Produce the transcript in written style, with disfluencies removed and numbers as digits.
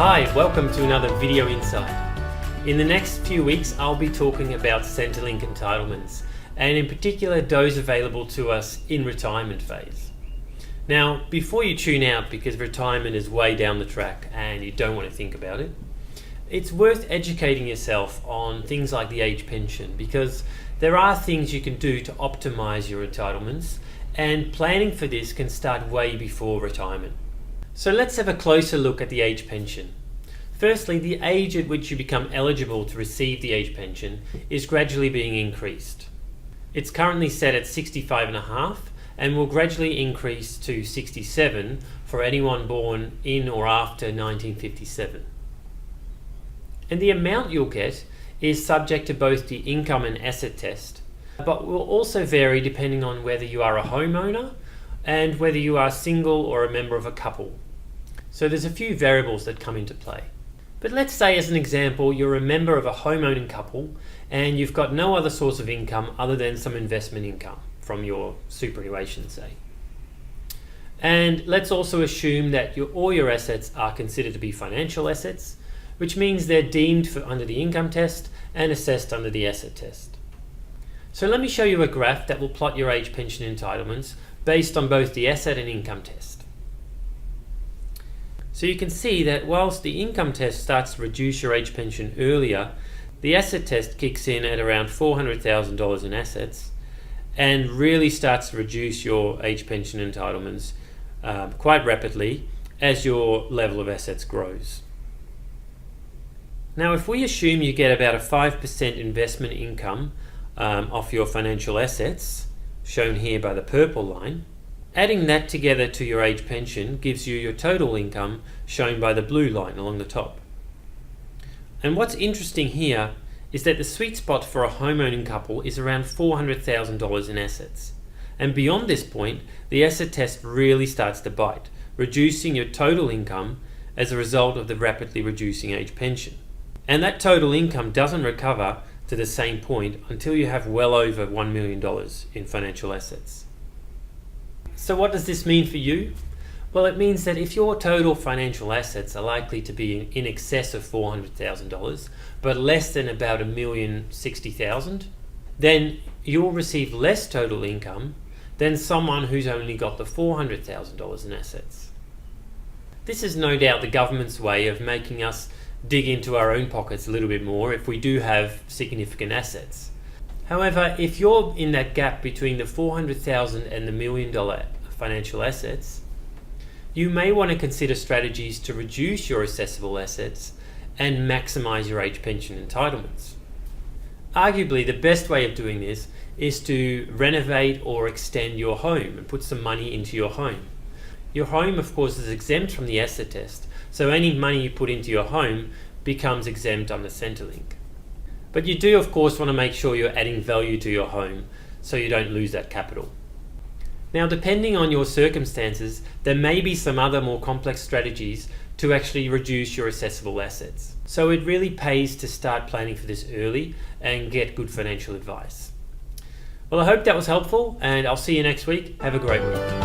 Hi, welcome to another Video Insight. In the next few weeks I'll be talking about Centrelink entitlements, and in particular those available to us in retirement phase. Now, before you tune out because retirement is way down the track and you don't want to think about it, it's worth educating yourself on things like the age pension, because there are things you can do to optimize your entitlements, and planning for this can start way before retirement. So let's have a closer look at the age pension. Firstly, the age at which you become eligible to receive the age pension is gradually being increased. It's currently set at 65.5 and will gradually increase to 67 for anyone born in or after 1957. And the amount you'll get is subject to both the income and asset test, but will also vary depending on whether you are a homeowner and whether you are single or a member of a couple. So there's a few variables that come into play. But let's say, as an example, you're a member of a homeowning couple and you've got no other source of income other than some investment income from your superannuation, say. And let's also assume that all your assets are considered to be financial assets, which means they're deemed under the income test and assessed under the asset test. So let me show you a graph that will plot your age pension entitlements based on both the asset and income test. So you can see that whilst the income test starts to reduce your age pension earlier, the asset test kicks in at around $400,000 in assets and really starts to reduce your age pension entitlements quite rapidly as your level of assets grows. Now, if we assume you get about a 5% investment income off your financial assets, shown here by the purple line, adding that together to your age pension gives you your total income, shown by the blue line along the top. And what's interesting here is that the sweet spot for a homeowning couple is around $400,000 in assets. And beyond this point, the asset test really starts to bite, reducing your total income as a result of the rapidly reducing age pension. And that total income doesn't recover to the same point until you have well over $1 million in financial assets. So what does this mean for you? Well, it means that if your total financial assets are likely to be in excess of $400,000, but less than about $1,060,000, then you'll receive less total income than someone who's only got the $400,000 in assets. This is no doubt the government's way of making us dig into our own pockets a little bit more if we do have significant assets. However, if you're in that gap between the $400,000 and the $1 million financial assets, you may want to consider strategies to reduce your assessable assets and maximize your age pension entitlements. Arguably, the best way of doing this is to renovate or extend your home and put some money into your home. Your home, of course, is exempt from the asset test, so any money you put into your home becomes exempt under Centrelink. But you do, of course, want to make sure you're adding value to your home so you don't lose that capital. Now, depending on your circumstances, there may be some other more complex strategies to actually reduce your assessable assets. So it really pays to start planning for this early and get good financial advice. Well, I hope that was helpful, and I'll see you next week. Have a great week.